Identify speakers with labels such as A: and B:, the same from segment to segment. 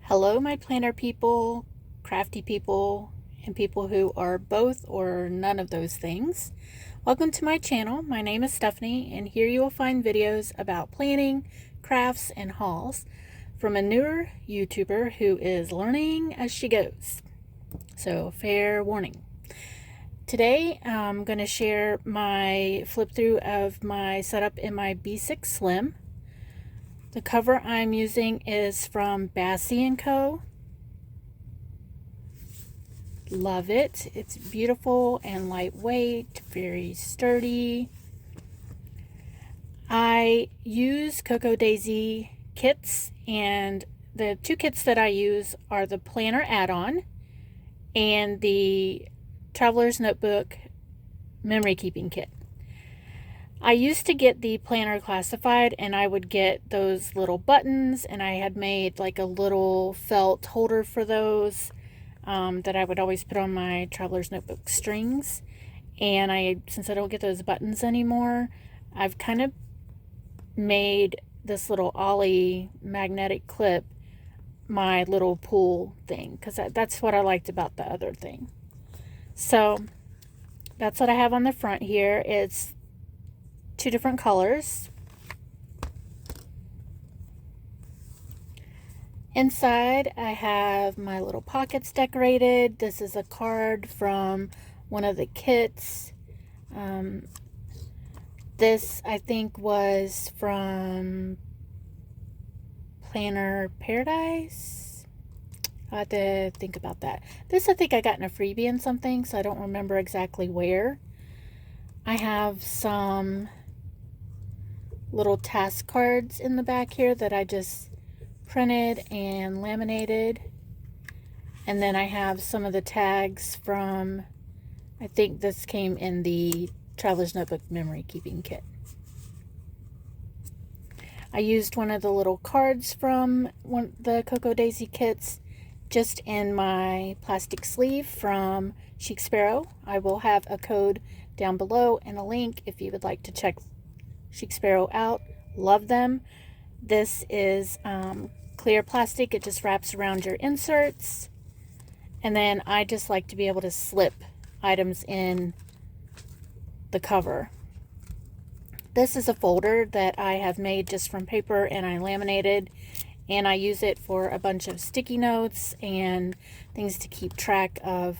A: Hello, my planner people, crafty people, and people who are both or none of those things. Welcome to my channel. My name is Stephanie, and here you will find videos about planning, crafts, and hauls from a newer YouTuber who is learning as she goes. So, fair warning. Today, I'm going to share my flip through of my setup in my B6 Slim. The cover I'm using is from Bassey & Co. Love it. It's beautiful and lightweight, very sturdy. I use Cocoa Daisy kits, and the two kits that I use are the Planner add-on and the Traveler's Notebook memory keeping kit. I used to get the planner classified, and I would get those little buttons, and I had made like a little felt holder for those that I would always put on my Traveler's Notebook strings. And since I don't get those buttons anymore, I've kind of made this little ollie magnetic clip my little pull thing, because that's what I liked about the other thing. So that's what I have on the front here. It's two different colors. Inside I have my little pockets decorated. This is a card from one of the kits. This I think was from Planner Paradise. I have to think about that. This I think I got in a freebie and something, so I don't remember exactly where. I have some little task cards in the back here that I just printed and laminated. And then I have some of the tags from, I think this came in the Traveler's Notebook memory keeping kit. I used one of the little cards from the Cocoa Daisy kits just in my plastic sleeve from Chic Sparrow. I will have a code down below and a link if you would like to check Chic Sparrow out. Love them. This is clear plastic. It just wraps around your inserts. And then I just like to be able to slip items in the cover. This is a folder that I have made just from paper, and I laminated, and I use it for a bunch of sticky notes and things to keep track of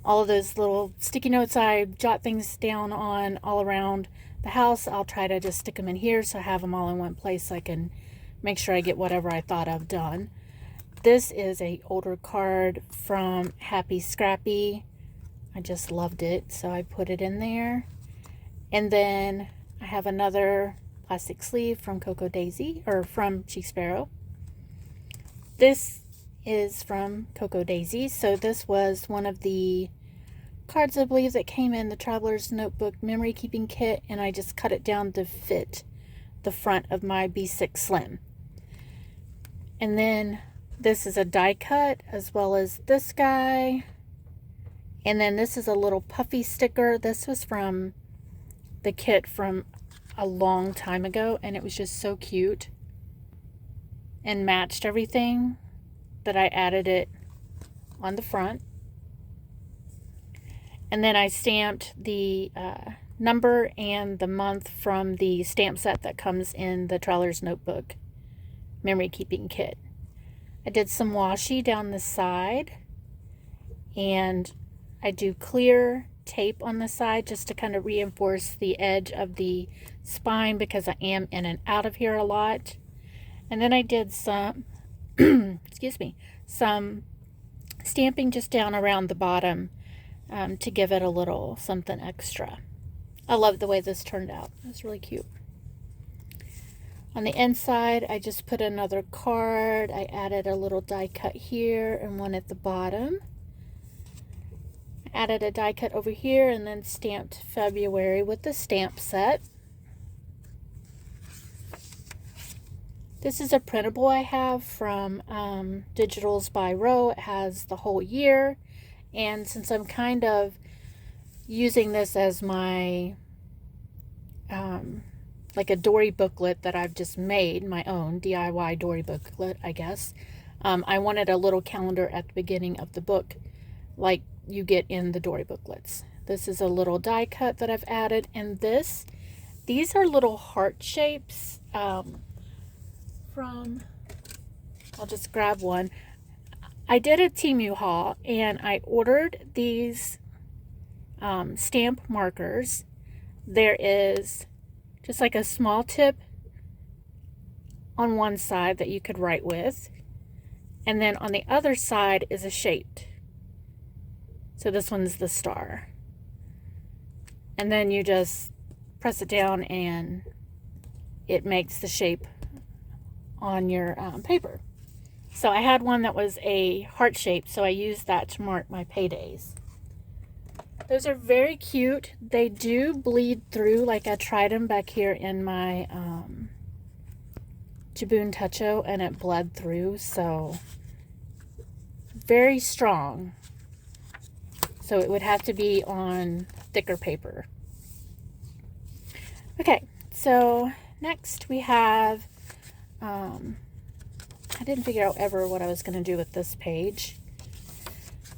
A: all of those little sticky notes I jot things down on all around the house. I'll try to just stick them in here so I have them all in one place so I can make sure I get whatever I thought I've done. This is a older card from Happy Scrappy. I just loved it, so I put it in there. And then I have another plastic sleeve from Cocoa Daisy, or from Chic Sparrow. This is from Cocoa Daisy, so this was one of the cards I believe that came in the Traveler's Notebook memory keeping kit, and I just cut it down to fit the front of my B6 Slim. And then this is a die cut, as well as this guy. And then this is a little puffy sticker. This was from the kit from a long time ago, and it was just so cute and matched everything that I added it on the front. And then I stamped the number and the month from the stamp set that comes in the Traveler's Notebook memory keeping kit. I did some washi down the side, and I do clear tape on the side just to kind of reinforce the edge of the spine, because I am in and out of here a lot. And then I did some excuse me, some stamping just down around the bottom to give it a little something extra. I love the way this turned out. It's really cute. On the inside, I just put another card. I added a little die cut here and one at the bottom. I added a die cut over here and then stamped February with the stamp set. This is a printable I have from Digital's by Row. It has the whole year, and since I'm kind of using this as my like a dory booklet that I've just made, my own DIY dory booklet, I guess. I wanted a little calendar at the beginning of the book like you get in the Dory booklets. This is a little die cut that I've added, and these are little heart shapes from, I'll just grab one. I did a Temu haul and I ordered these stamp markers. There is just like a small tip on one side that you could write with, and then on the other side is a shaped. So this one's the star. And then you just press it down and it makes the shape on your paper. So I had one that was a heart shape, so I used that to mark my paydays. Those are very cute. They do bleed through, like I tried them back here in my Jabun Toucho, and it bled through, so very strong. So it would have to be on thicker paper. Okay, so next we have, I didn't figure out ever what I was going to do with this page.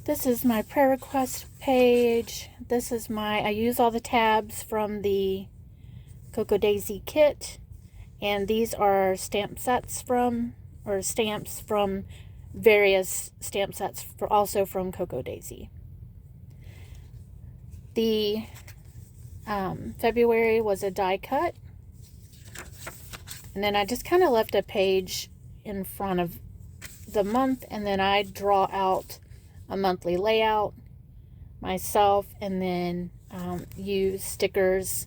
A: This is my prayer request page. This is I use all the tabs from the Cocoa Daisy kit, and these are stamp sets stamps from various stamp sets, also from Cocoa Daisy. The February was a die cut, and then I just kind of left a page in front of the month, and then I draw out a monthly layout myself, and then use stickers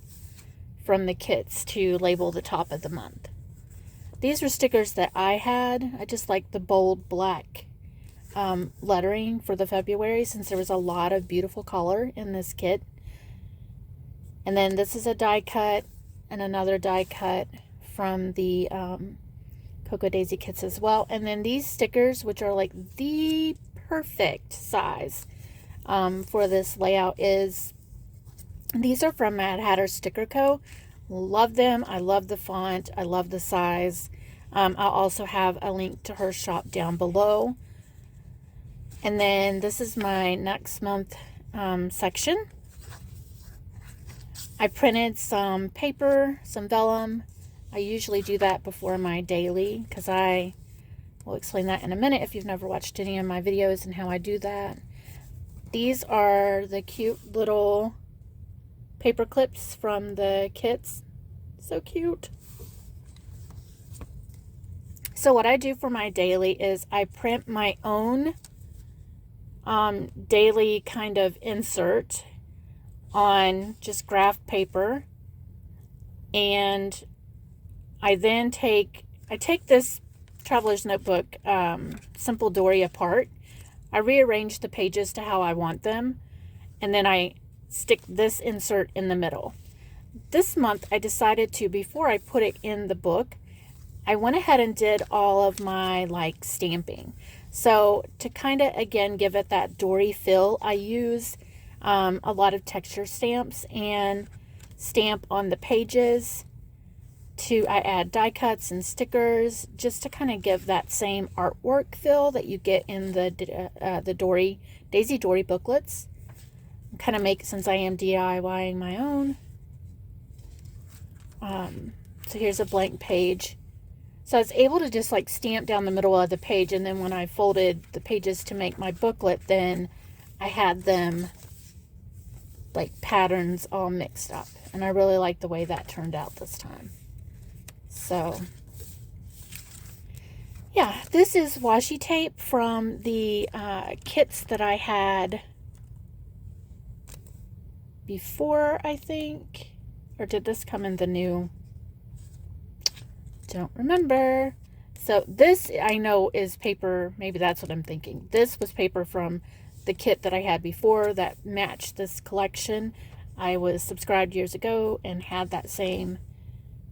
A: from the kits to label the top of the month. These were stickers that I had. I just like the bold black lettering for the February, since there was a lot of beautiful color in this kit. And then this is a die cut and another die cut from the Cocoa Daisy kits as well. And then these stickers, which are like the perfect size for this layout, these are from Mad Hatter Sticker Co. Love them. I love the font. I love the size. I'll also have a link to her shop down below. And then this is my next month section. I printed some paper, some vellum. I usually do that before my daily, because I will explain that in a minute if you've never watched any of my videos and how I do that. These are the cute little paper clips from the kits. So cute. So what I do for my daily is I print my own daily kind of insert on just graph paper, and I then take this Traveler's Notebook Simple Dory apart. I rearrange the pages to how I want them, and then I stick this insert in the middle. This month I decided to, before I put it in the book, I went ahead and did all of my like stamping. So to kind of again give it that Dory feel, I use a lot of texture stamps and stamp on the pages. I add die cuts and stickers just to kind of give that same artwork feel that you get in the Daisy Dory booklets. Kind of since I am DIYing my own. So here's a blank page. So I was able to just like stamp down the middle of the page, and then when I folded the pages to make my booklet, then I had them like patterns all mixed up, and I really like the way that turned out this time. So yeah, this is washi tape from the kits that I had before, I think. Or did this come in the new? Don't remember. So this I know is paper. Maybe that's what I'm thinking. This was paper from the kit that I had before that matched this collection. I was subscribed years ago and had that same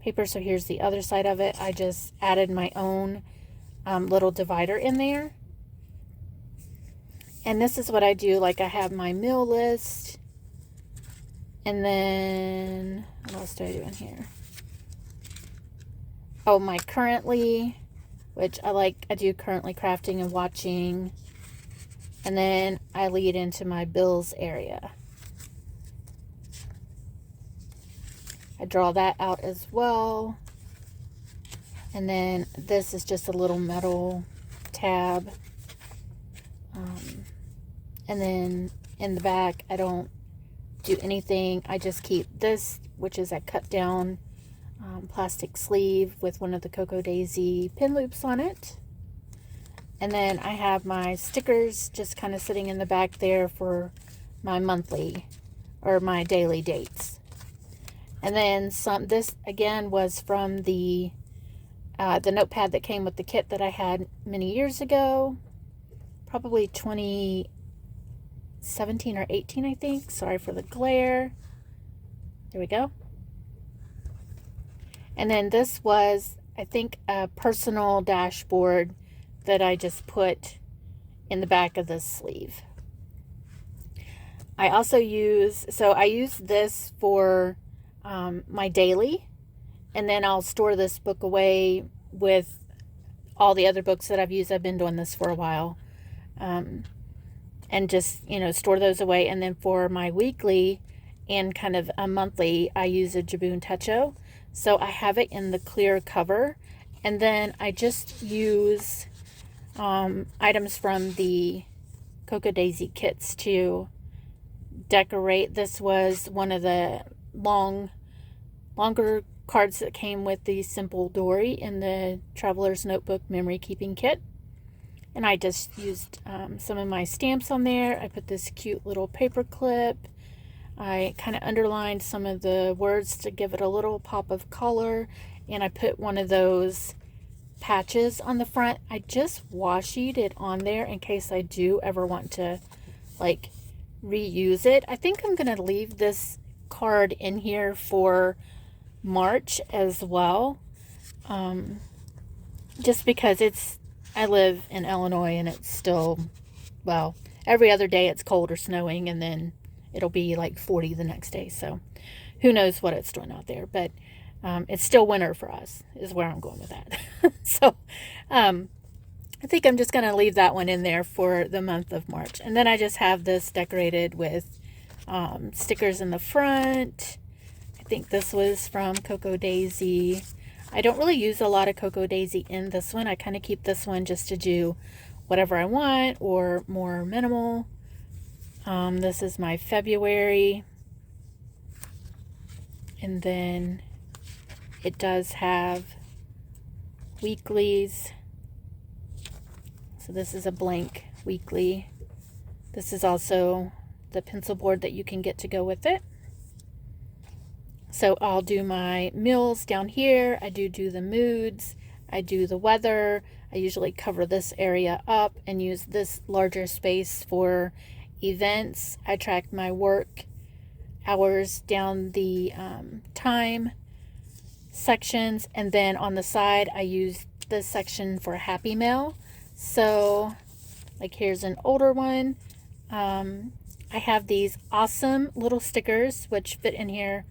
A: paper. So here's the other side of it. I just added my own little divider in there. And this is what I do. Like I have my meal list. And then, what else do I do in here? Oh, my currently which I do currently crafting and watching. And then I lead into my bills area. I draw that out as well. And then this is just a little metal tab. And then in the back, I don't do anything. I just keep this, which is a cut down plastic sleeve with one of the Cocoa Daisy pin loops on it. And then I have my stickers just kind of sitting in the back there for my monthly or my daily dates. And then this again was from the notepad that came with the kit that I had many years ago, probably 2017 or 18, I think. Sorry for the glare. There we go. And then this was, I think, a personal dashboard that I just put in the back of this sleeve. I also use this for my daily, and then I'll store this book away with all the other books that I've used. I've been doing this for a while. And just, store those away. And then for my weekly and kind of a monthly, I use a Jabun Techo. So I have it in the clear cover. And then I just use items from the Cocoa Daisy kits to decorate. This was one of the longer cards that came with the Simple Dory in the Traveler's Notebook Memory Keeping Kit. And I just used some of my stamps on there. I put this cute little paper clip. I kind of underlined some of the words to give it a little pop of color. And I put one of those patches on the front. I just washi it on there in case I do ever want to reuse it. I think I'm going to leave this card in here for March as well. Just because I live in Illinois and it's still, well, every other day it's cold or snowing, and then it'll be like 40 the next day. So who knows what it's doing out there, but it's still winter for us is where I'm going with that. So I think I'm just going to leave that one in there for the month of March. And then I just have this decorated with stickers in the front. I think this was from Cocoa Daisy. I don't really use a lot of Cocoa Daisy in this one. I kind of keep this one just to do whatever I want or more minimal. This is my February. And then it does have weeklies. So this is a blank weekly. This is also the pencil board that you can get to go with it. So I'll do my meals down here. I do the moods. I do the weather. I usually cover this area up and use this larger space for events. I track my work hours down the time sections. And then on the side, I use this section for Happy Mail. So like here's an older one. I have these awesome little stickers which fit in here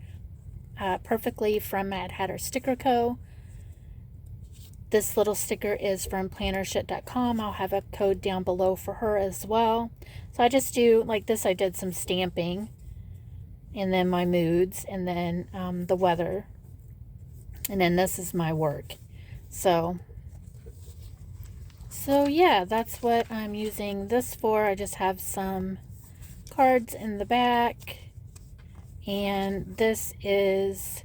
A: perfectly from Mad Hatter Sticker Co. This little sticker is from plannershit.com. I'll have a code down below for her as well. So I just do like this. I did some stamping, and then my moods, and then the weather, and then this is my work. So yeah, that's what I'm using this for. I just have some cards in the back. And this is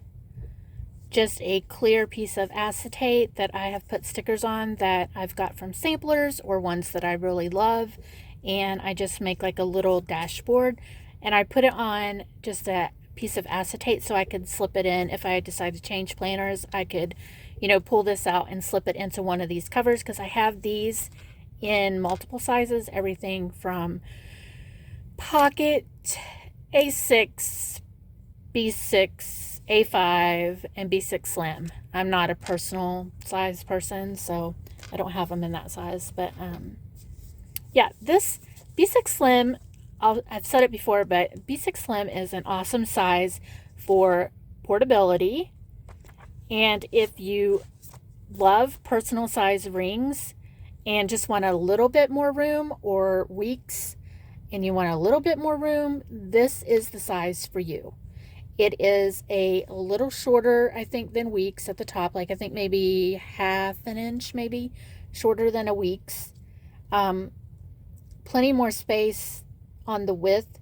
A: just a clear piece of acetate that I have put stickers on that I've got from samplers or ones that I really love. And I just make like a little dashboard, and I put it on just a piece of acetate so I could slip it in. If I decide to change planners, I could, pull this out and slip it into one of these covers, because I have these in multiple sizes, everything from pocket, A6, B6, A5, and B6 Slim. I'm not a personal size person, so I don't have them in that size. But yeah, this B6 Slim, I've said it before, but B6 Slim is an awesome size for portability. And if you love personal size rings and just want a little bit more room, or weeks and you want a little bit more room, this is the size for you. It is a little shorter, I think, than weeks at the top. Like I think maybe half an inch, maybe shorter than a week's. Plenty more space on the width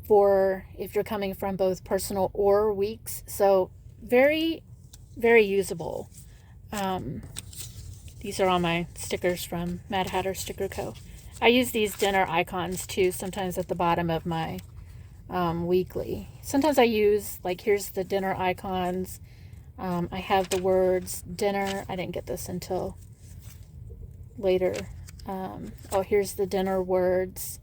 A: for if you're coming from both personal or weeks. So very, very usable. These are all my stickers from Mad Hatter Sticker Co. I use these dinner icons too, sometimes at the bottom of my weekly. Sometimes I use, like, here's the dinner icons. I have the words dinner. I didn't get this until later. Oh, here's the dinner words.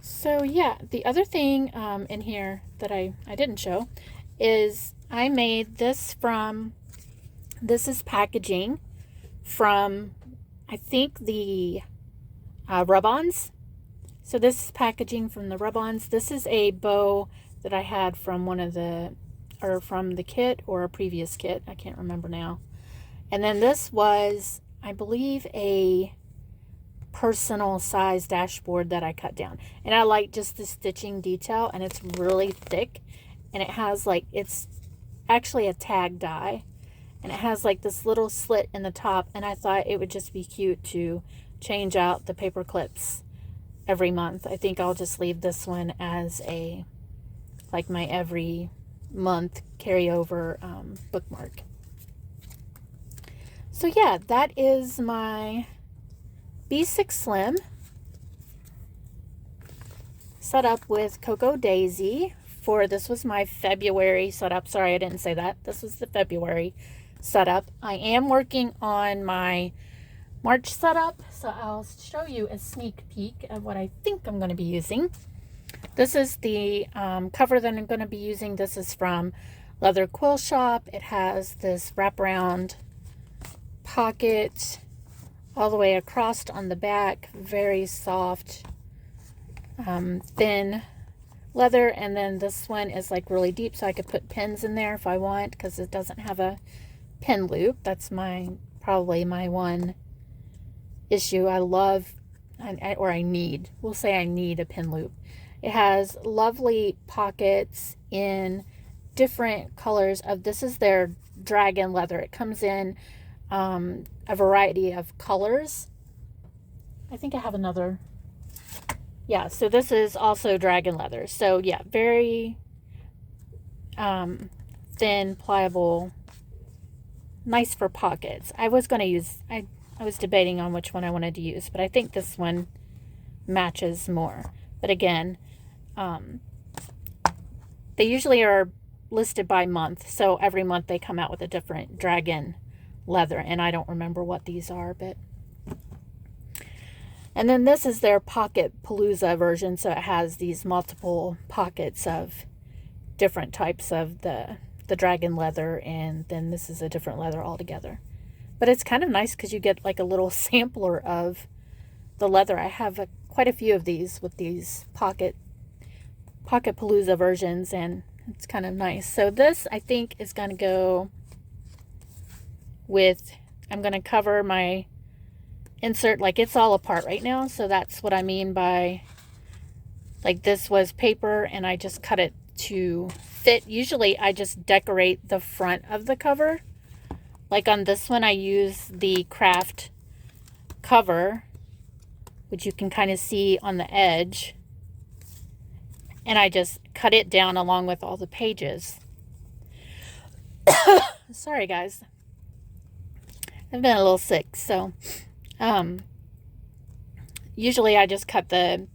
A: So yeah, the other thing in here that I didn't show is I made this from, this is packaging from, I think, the rub-ons. So this is packaging from the rub-ons. This is a bow that I had from one of the, or from the kit or a previous kit. I can't remember now. And then this was, I believe, a personal size dashboard that I cut down. And I like just the stitching detail, and it's really thick. And it has like, it's actually a tag die. And it has like this little slit in the top. And I thought it would just be cute to change out the paper clips every month. I think I'll just leave this one as a, like, my every month carryover bookmark. So yeah, that is my B6 Slim set up with Cocoa Daisy for, this was my February setup. Sorry, I didn't say that. This was the February setup. I am working on my March setup, so I'll show you a sneak peek of what I think I'm going to be using. This is the cover that I'm going to be using. This is from Leather Quill Shop. It has this wraparound pocket all the way across on the back, very soft, thin leather, and then this one is like really deep, so I could put pins in there if I want, because it doesn't have a pin loop. That's probably my one issue. I love, or I need, we'll say I need a pin loop. It has lovely pockets in different colors of, this is their dragon leather. It comes in a variety of colors. I think I have another. Yeah, so this is also dragon leather. So yeah, very thin, pliable, nice for pockets. I was going to use, I was debating on which one I wanted to use, but I think this one matches more. But again, they usually are listed by month, so every month they come out with a different dragon leather, and I don't remember what these are, but. And then this is their Pocket Palooza version, so it has these multiple pockets of different types of the dragon leather, and then this is a different leather altogether. But it's kind of nice because you get like a little sampler of the leather. I have quite a few of these with these Pocket Palooza versions, and it's kind of nice. So this, I think, is going to go with, I'm going to cover my insert, like, it's all apart right now, so that's what I mean by, like, this was paper and I just cut it to fit. Usually I just decorate the front of the cover. Like on this one I use the craft cover, which you can kind of see on the edge, and I just cut it down along with all the pages. Sorry guys, I've been a little sick, so usually I just cut the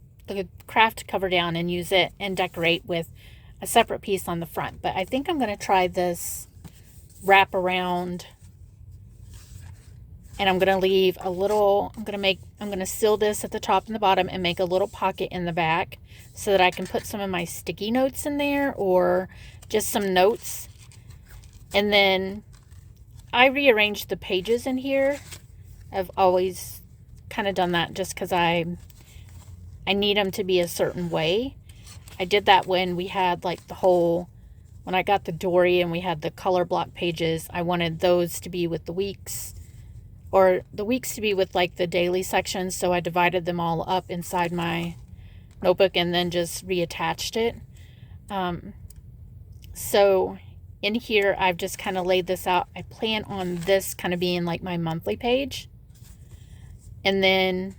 A: craft cover down and use it and decorate with a separate piece on the front. But I think I'm going to try this wrap around, and I'm going to leave a little, I'm going to seal this at the top and the bottom and make a little pocket in the back so that I can put some of my sticky notes in there, or just some notes. And then I rearranged the pages in here. I've always kind of done that just because I need them to be a certain way. I did that when we had like the whole when I got the Dory and we had the color block pages, I wanted those to be with the weeks, or the weeks to be with like the daily sections. So I divided them all up inside my notebook and then just reattached it. So in here, I've just kind of laid this out. I plan on this kind of being like my monthly page. And then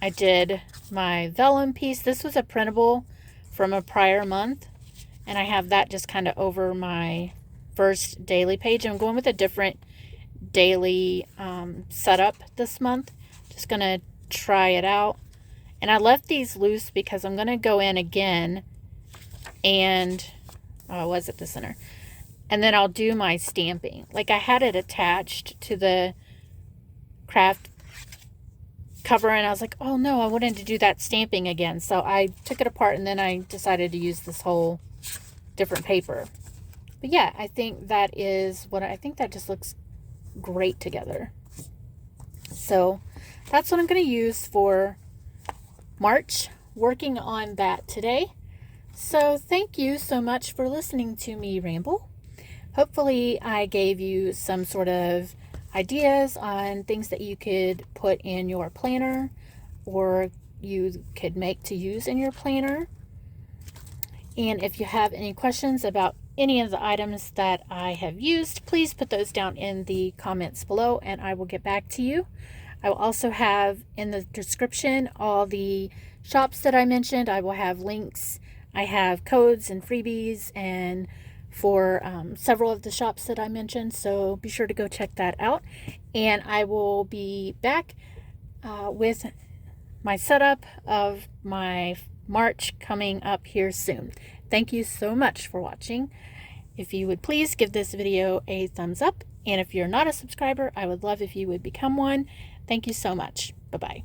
A: I did my vellum piece. This was a printable from a prior month, and I have that just kind of over my first daily page. I'm going with a different daily setup this month. Just gonna try it out. And I left these loose because I'm gonna go in again and I was at the center, and then I'll do my stamping. Like, I had it attached to the craft cover, and I was like, oh no, I wanted to do that stamping again. So I took it apart, and then I decided to use this whole different paper. But yeah, I think that is what I think that just looks great together. So that's what I'm going to use for March, working on that today. So thank you so much for listening to me ramble. Hopefully I gave you some sort of ideas on things that you could put in your planner or you could make to use in your planner. And if you have any questions about any of the items that I have used, please put those down in the comments below and I will get back to you. I will also have in the description all the shops that I mentioned. I will have links. I have codes and freebies and for several of the shops that I mentioned, so be sure to go check that out. And I will be back with my setup of my March coming up here soon. Thank you so much for watching. If you would please give this video a thumbs up, and if you're not a subscriber, I would love if you would become one. Thank you so much. Bye-bye.